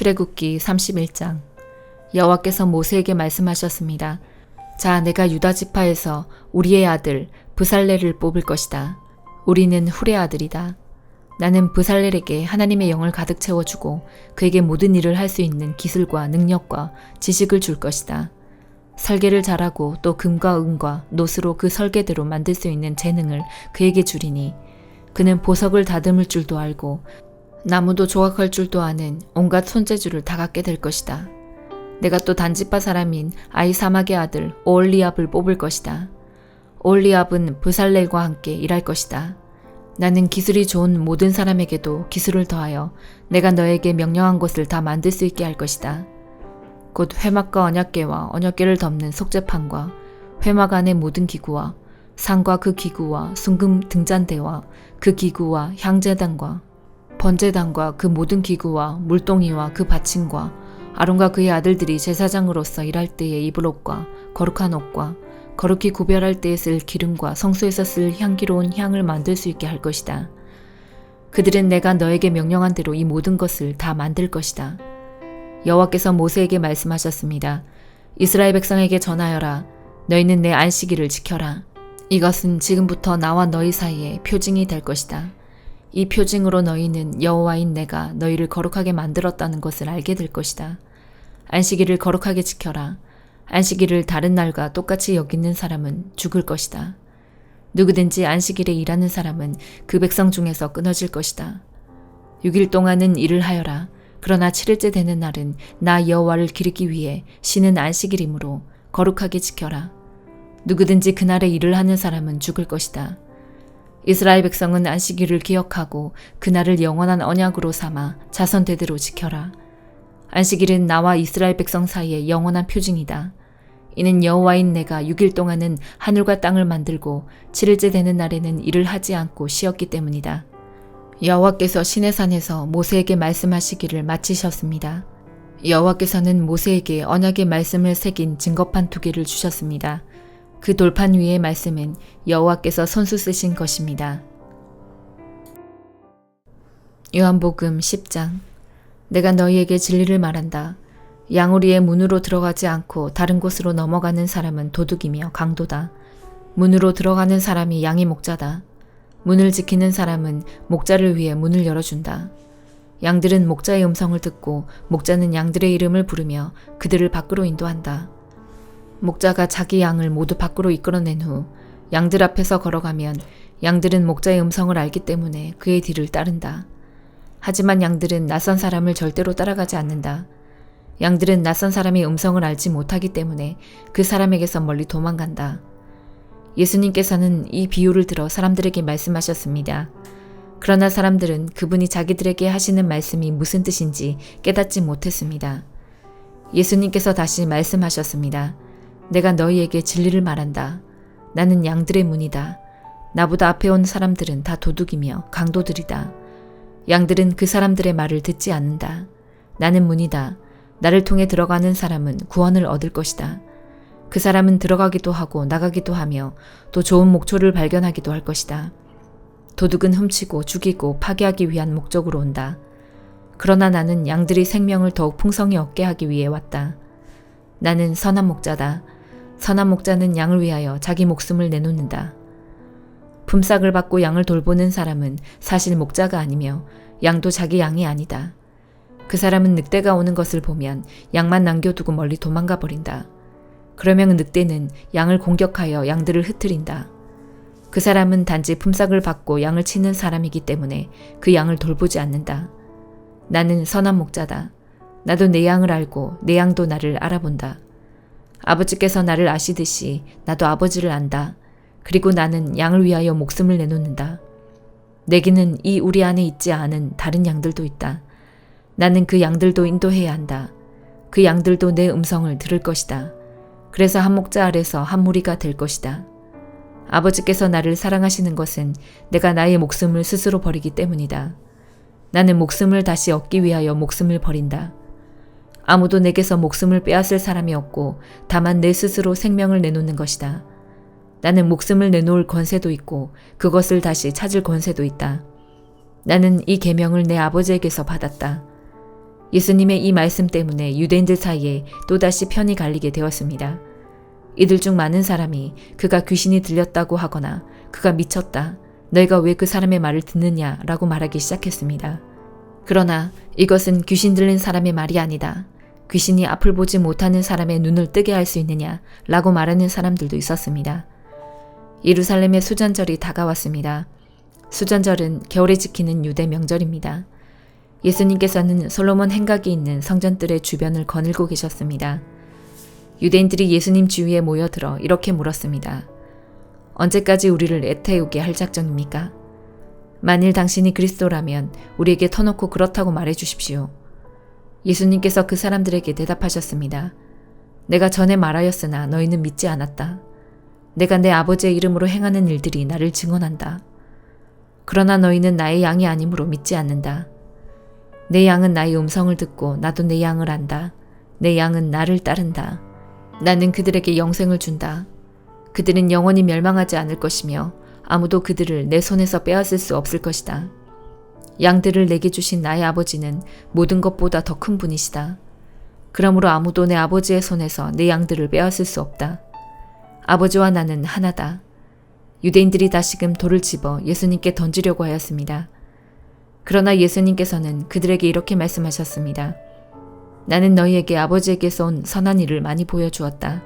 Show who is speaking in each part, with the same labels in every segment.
Speaker 1: 출애굽기 31장. 여호와께서 모세에게 말씀하셨습니다. 자, 내가 유다 지파에서 우리의 아들 브살렐을 뽑을 것이다. 우리는 훌의 아들이다. 나는 브살렐에게 하나님의 영을 가득 채워주고 그에게 모든 일을 할 수 있는 기술과 능력과 지식을 줄 것이다. 설계를 잘하고 또 금과 은과 노스로 그 설계대로 만들 수 있는 재능을 그에게 주리니 그는 보석을 다듬을 줄도 알고 나무도 조각할 줄도 아는 온갖 손재주를 다 갖게 될 것이다. 내가 또 단지파 사람인 아히사막의 아들 오홀리압을 뽑을 것이다. 오홀리압은 브살렐과 함께 일할 것이다. 나는 기술이 좋은 모든 사람에게도 기술을 더하여 내가 너에게 명령한 것을 다 만들 수 있게 할 것이다. 곧 회막과 언약궤와 언약궤를 덮는 속죄판과 회막 안의 모든 기구와 상과 그 기구와 순금 등잔대와 그 기구와 향제단과 번제단과 그 모든 기구와 물동이와 그 받침과 아론과 그의 아들들이 제사장으로서 일할 때에 입을 옷과 거룩한 옷과 거룩히 구별할 때에 쓸 기름과 성소에서 쓸 향기로운 향을 만들 수 있게 할 것이다. 그들은 내가 너에게 명령한 대로 이 모든 것을 다 만들 것이다. 여호와께서 모세에게 말씀하셨습니다. 이스라엘 백성에게 전하여라. 너희는 내 안식일을 지켜라. 이것은 지금부터 나와 너희 사이에 표징이 될 것이다. 이 표징으로 너희는 여호와인 내가 너희를 거룩하게 만들었다는 것을 알게 될 것이다. 안식일을 거룩하게 지켜라. 안식일을 다른 날과 똑같이 여기는 사람은 죽을 것이다. 누구든지 안식일에 일하는 사람은 그 백성 중에서 끊어질 것이다. 6일 동안은 일을 하여라. 그러나 7일째 되는 날은 나 여호와를 기리기 위해 쉬는 안식일이므로 거룩하게 지켜라. 누구든지 그날에 일을 하는 사람은 죽을 것이다. 이스라엘 백성은 안식일을 기억하고 그날을 영원한 언약으로 삼아 자손 대대로 지켜라. 안식일은 나와 이스라엘 백성 사이의 영원한 표징이다. 이는 여호와인 내가 6일 동안은 하늘과 땅을 만들고 7일째 되는 날에는 일을 하지 않고 쉬었기 때문이다. 여호와께서 시내산에서 모세에게 말씀하시기를 마치셨습니다. 여호와께서는 모세에게 언약의 말씀을 새긴 증거판 2개를 주셨습니다. 그 돌판 위의 말씀은 여호와께서 손수 쓰신 것입니다. 요한복음 10장. 내가 너희에게 진리를 말한다. 양우리의 문으로 들어가지 않고 다른 곳으로 넘어가는 사람은 도둑이며 강도다. 문으로 들어가는 사람이 양의 목자다. 문을 지키는 사람은 목자를 위해 문을 열어준다. 양들은 목자의 음성을 듣고 목자는 양들의 이름을 부르며 그들을 밖으로 인도한다. 목자가 자기 양을 모두 밖으로 이끌어낸 후 양들 앞에서 걸어가면 양들은 목자의 음성을 알기 때문에 그의 뒤를 따른다. 하지만 양들은 낯선 사람을 절대로 따라가지 않는다. 양들은 낯선 사람의 음성을 알지 못하기 때문에 그 사람에게서 멀리 도망간다. 예수님께서는 이 비유를 들어 사람들에게 말씀하셨습니다. 그러나 사람들은 그분이 자기들에게 하시는 말씀이 무슨 뜻인지 깨닫지 못했습니다. 예수님께서 다시 말씀하셨습니다. 내가 너희에게 진리를 말한다. 나는 양들의 문이다. 나보다 앞에 온 사람들은 다 도둑이며 강도들이다. 양들은 그 사람들의 말을 듣지 않는다. 나는 문이다. 나를 통해 들어가는 사람은 구원을 얻을 것이다. 그 사람은 들어가기도 하고 나가기도 하며 또 좋은 목초를 발견하기도 할 것이다. 도둑은 훔치고 죽이고 파괴하기 위한 목적으로 온다. 그러나 나는 양들이 생명을 더욱 풍성히 얻게 하기 위해 왔다. 나는 선한 목자다. 선한 목자는 양을 위하여 자기 목숨을 내놓는다. 품삯을 받고 양을 돌보는 사람은 사실 목자가 아니며 양도 자기 양이 아니다. 그 사람은 늑대가 오는 것을 보면 양만 남겨두고 멀리 도망가 버린다. 그러면 늑대는 양을 공격하여 양들을 흩트린다. 그 사람은 단지 품삯을 받고 양을 치는 사람이기 때문에 그 양을 돌보지 않는다. 나는 선한 목자다. 나도 내 양을 알고 내 양도 나를 알아본다. 아버지께서 나를 아시듯이 나도 아버지를 안다. 그리고 나는 양을 위하여 목숨을 내놓는다. 내게는 이 우리 안에 있지 않은 다른 양들도 있다. 나는 그 양들도 인도해야 한다. 그 양들도 내 음성을 들을 것이다. 그래서 한 목자 아래서 한 무리가 될 것이다. 아버지께서 나를 사랑하시는 것은 내가 나의 목숨을 스스로 버리기 때문이다. 나는 목숨을 다시 얻기 위하여 목숨을 버린다. 아무도 내게서 목숨을 빼앗을 사람이 없고 다만 내 스스로 생명을 내놓는 것이다. 나는 목숨을 내놓을 권세도 있고 그것을 다시 찾을 권세도 있다. 나는 이 계명을 내 아버지에게서 받았다. 예수님의 이 말씀 때문에 유대인들 사이에 또다시 편이 갈리게 되었습니다. 이들 중 많은 사람이 그가 귀신이 들렸다고 하거나 그가 미쳤다, 너희가 왜 그 사람의 말을 듣느냐 라고 말하기 시작했습니다. 그러나 이것은 귀신 들린 사람의 말이 아니다. 귀신이 앞을 보지 못하는 사람의 눈을 뜨게 할 수 있느냐 라고 말하는 사람들도 있었습니다. 예루살렘의 수전절이 다가왔습니다. 수전절은 겨울에 지키는 유대 명절입니다. 예수님께서는 솔로몬 행각이 있는 성전뜰의 주변을 거닐고 계셨습니다. 유대인들이 예수님 주위에 모여들어 이렇게 물었습니다. 언제까지 우리를 애태우게 할 작정입니까? 만일 당신이 그리스도라면 우리에게 터놓고 그렇다고 말해 주십시오. 예수님께서 그 사람들에게 대답하셨습니다. 내가 전에 말하였으나 너희는 믿지 않았다. 내가 내 아버지의 이름으로 행하는 일들이 나를 증언한다. 그러나 너희는 나의 양이 아니므로 믿지 않는다. 내 양은 나의 음성을 듣고 나도 내 양을 안다. 내 양은 나를 따른다. 나는 그들에게 영생을 준다. 그들은 영원히 멸망하지 않을 것이며 아무도 그들을 내 손에서 빼앗을 수 없을 것이다. 양들을 내게 주신 나의 아버지는 모든 것보다 더 큰 분이시다. 그러므로 아무도 내 아버지의 손에서 내 양들을 빼앗을 수 없다. 아버지와 나는 하나다. 유대인들이 다시금 돌을 집어 예수님께 던지려고 하였습니다. 그러나 예수님께서는 그들에게 이렇게 말씀하셨습니다. 나는 너희에게 아버지에게서 온 선한 일을 많이 보여주었다.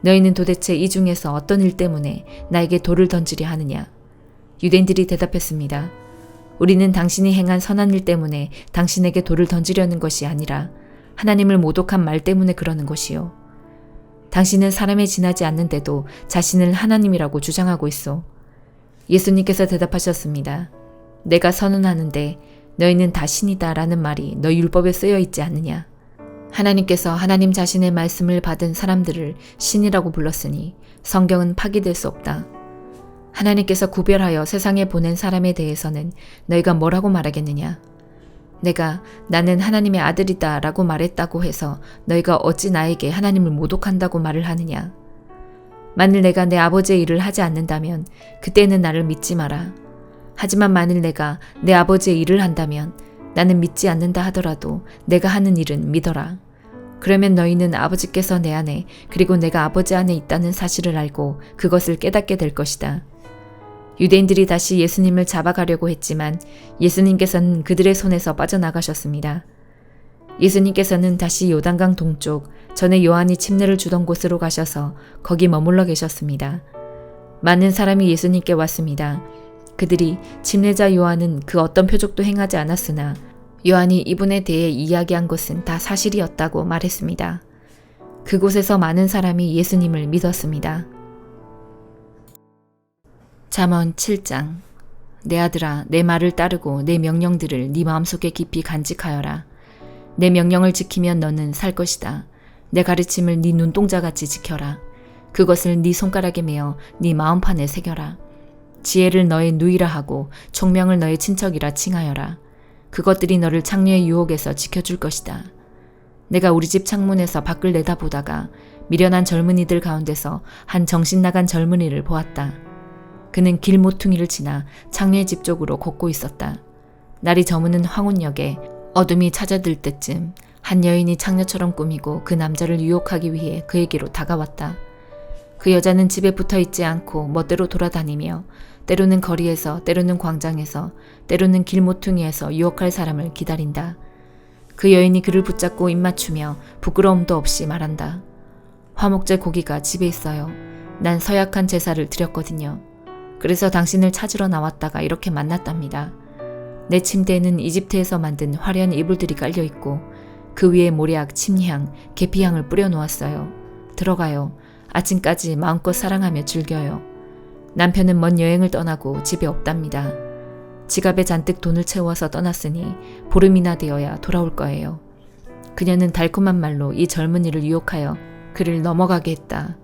Speaker 1: 너희는 도대체 이 중에서 어떤 일 때문에 나에게 돌을 던지려 하느냐? 유대인들이 대답했습니다. 우리는 당신이 행한 선한 일 때문에 당신에게 돌을 던지려는 것이 아니라 하나님을 모독한 말 때문에 그러는 것이요. 당신은 사람에 지나지 않는데도 자신을 하나님이라고 주장하고 있어. 예수님께서 대답하셨습니다. 내가 선언하는데 너희는 다 신이다 라는 말이 너희 율법에 쓰여 있지 않느냐. 하나님께서 하나님 자신의 말씀을 받은 사람들을 신이라고 불렀으니 성경은 파기될 수 없다. 하나님께서 구별하여 세상에 보낸 사람에 대해서는 너희가 뭐라고 말하겠느냐. 내가 나는 하나님의 아들이다 라고 말했다고 해서 너희가 어찌 나에게 하나님을 모독한다고 말을 하느냐. 만일 내가 내 아버지의 일을 하지 않는다면 그때는 나를 믿지 마라. 하지만 만일 내가 내 아버지의 일을 한다면 나는 믿지 않는다 하더라도 내가 하는 일은 믿어라. 그러면 너희는 아버지께서 내 안에 그리고 내가 아버지 안에 있다는 사실을 알고 그것을 깨닫게 될 것이다. 유대인들이 다시 예수님을 잡아가려고 했지만 예수님께서는 그들의 손에서 빠져나가셨습니다. 예수님께서는 다시 요단강 동쪽 전에 요한이 침례를 주던 곳으로 가셔서 거기 머물러 계셨습니다. 많은 사람이 예수님께 왔습니다. 그들이 침례자 요한은 그 어떤 표적도 행하지 않았으나 요한이 이분에 대해 이야기한 것은 다 사실이었다고 말했습니다. 그곳에서 많은 사람이 예수님을 믿었습니다. 잠언 7장. 내 아들아, 내 말을 따르고 내 명령들을 네 마음속에 깊이 간직하여라. 내 명령을 지키면 너는 살 것이다. 내 가르침을 네 눈동자같이 지켜라. 그것을 네 손가락에 메어 네 마음판에 새겨라. 지혜를 너의 누이라 하고 총명을 너의 친척이라 칭하여라. 그것들이 너를 창녀의 유혹에서 지켜줄 것이다. 내가 우리 집 창문에서 밖을 내다보다가 미련한 젊은이들 가운데서 한 정신 나간 젊은이를 보았다. 그는 길 모퉁이를 지나 창녀의 집 쪽으로 걷고 있었다. 날이 저무는 황혼역에 어둠이 찾아들 때쯤 한 여인이 창녀처럼 꾸미고 그 남자를 유혹하기 위해 그에게로 다가왔다. 그 여자는 집에 붙어 있지 않고 멋대로 돌아다니며 때로는 거리에서, 때로는 광장에서, 때로는 길 모퉁이에서 유혹할 사람을 기다린다. 그 여인이 그를 붙잡고 입맞추며 부끄러움도 없이 말한다. 화목제 고기가 집에 있어요. 난 서약한 제사를 드렸거든요. 그래서 당신을 찾으러 나왔다가 이렇게 만났답니다. 내 침대에는 이집트에서 만든 화려한 이불들이 깔려있고 그 위에 모략, 침향, 계피향을 뿌려놓았어요. 들어가요. 아침까지 마음껏 사랑하며 즐겨요. 남편은 먼 여행을 떠나고 집에 없답니다. 지갑에 잔뜩 돈을 채워서 떠났으니 보름이나 되어야 돌아올 거예요. 그녀는 달콤한 말로 이 젊은이를 유혹하여 그를 넘어가게 했다.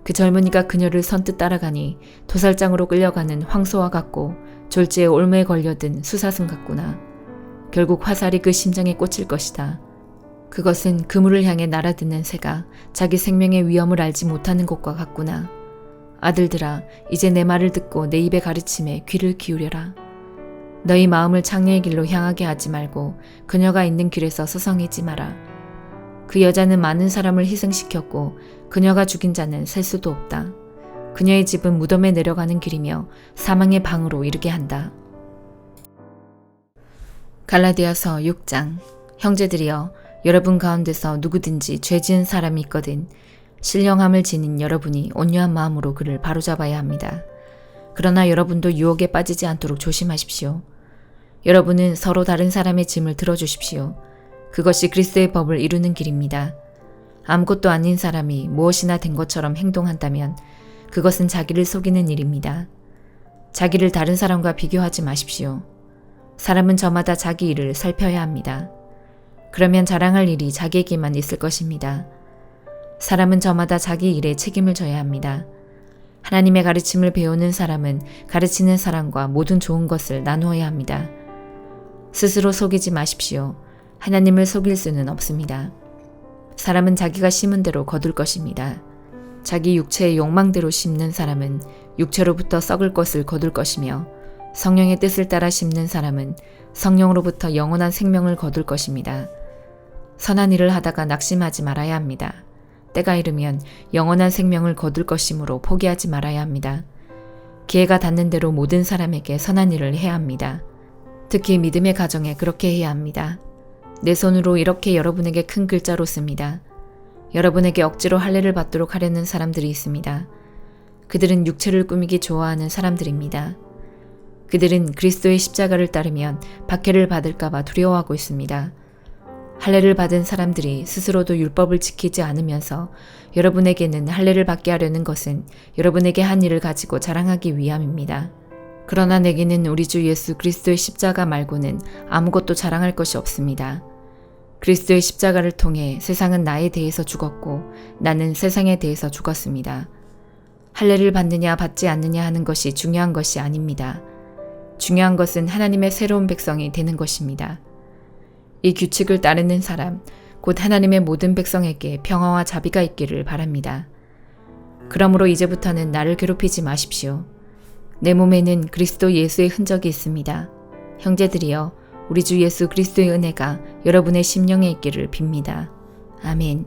Speaker 1: 그 젊은이가 그녀를 선뜻 따라가니 도살장으로 끌려가는 황소와 같고 졸지에 올무에 걸려든 수사슴 같구나. 결국 화살이 그 심장에 꽂힐 것이다. 그것은 그물을 향해 날아드는 새가 자기 생명의 위험을 알지 못하는 것과 같구나. 아들들아, 이제 내 말을 듣고 내 입의 가르침에 귀를 기울여라. 너희 마음을 창녀의 길로 향하게 하지 말고 그녀가 있는 길에서 서성이지 마라. 그 여자는 많은 사람을 희생시켰고 그녀가 죽인 자는 셀 수도 없다. 그녀의 집은 무덤에 내려가는 길이며 사망의 방으로 이르게 한다. 갈라디아서 6장. 형제들이여, 여러분 가운데서 누구든지 죄 지은 사람이 있거든 신령함을 지닌 여러분이 온유한 마음으로 그를 바로잡아야 합니다. 그러나 여러분도 유혹에 빠지지 않도록 조심하십시오. 여러분은 서로 다른 사람의 짐을 들어주십시오. 그것이 그리스도의 법을 이루는 길입니다. 아무것도 아닌 사람이 무엇이나 된 것처럼 행동한다면 그것은 자기를 속이는 일입니다. 자기를 다른 사람과 비교하지 마십시오. 사람은 저마다 자기 일을 살펴야 합니다. 그러면 자랑할 일이 자기에게만 있을 것입니다. 사람은 저마다 자기 일에 책임을 져야 합니다. 하나님의 가르침을 배우는 사람은 가르치는 사람과 모든 좋은 것을 나누어야 합니다. 스스로 속이지 마십시오. 하나님을 속일 수는 없습니다. 사람은 자기가 심은 대로 거둘 것입니다. 자기 육체의 욕망대로 심는 사람은 육체로부터 썩을 것을 거둘 것이며 성령의 뜻을 따라 심는 사람은 성령으로부터 영원한 생명을 거둘 것입니다. 선한 일을 하다가 낙심하지 말아야 합니다. 때가 이르면 영원한 생명을 거둘 것이므로 포기하지 말아야 합니다. 기회가 닿는 대로 모든 사람에게 선한 일을 해야 합니다. 특히 믿음의 가정에 그렇게 해야 합니다. 내 손으로 이렇게 여러분에게 큰 글자로 씁니다. 여러분에게 억지로 할례를 받도록 하려는 사람들이 있습니다. 그들은 육체를 꾸미기 좋아하는 사람들입니다. 그들은 그리스도의 십자가를 따르면 박해를 받을까봐 두려워하고 있습니다. 할례를 받은 사람들이 스스로도 율법을 지키지 않으면서 여러분에게는 할례를 받게 하려는 것은 여러분에게 한 일을 가지고 자랑하기 위함입니다. 그러나 내게는 우리 주 예수 그리스도의 십자가 말고는 아무것도 자랑할 것이 없습니다. 그리스도의 십자가를 통해 세상은 나에 대해서 죽었고 나는 세상에 대해서 죽었습니다. 할례를 받느냐 받지 않느냐 하는 것이 중요한 것이 아닙니다. 중요한 것은 하나님의 새로운 백성이 되는 것입니다. 이 규칙을 따르는 사람, 곧 하나님의 모든 백성에게 평화와 자비가 있기를 바랍니다. 그러므로 이제부터는 나를 괴롭히지 마십시오. 내 몸에는 그리스도 예수의 흔적이 있습니다. 형제들이여, 우리 주 예수 그리스도의 은혜가 여러분의 심령에 있기를 빕니다. 아멘.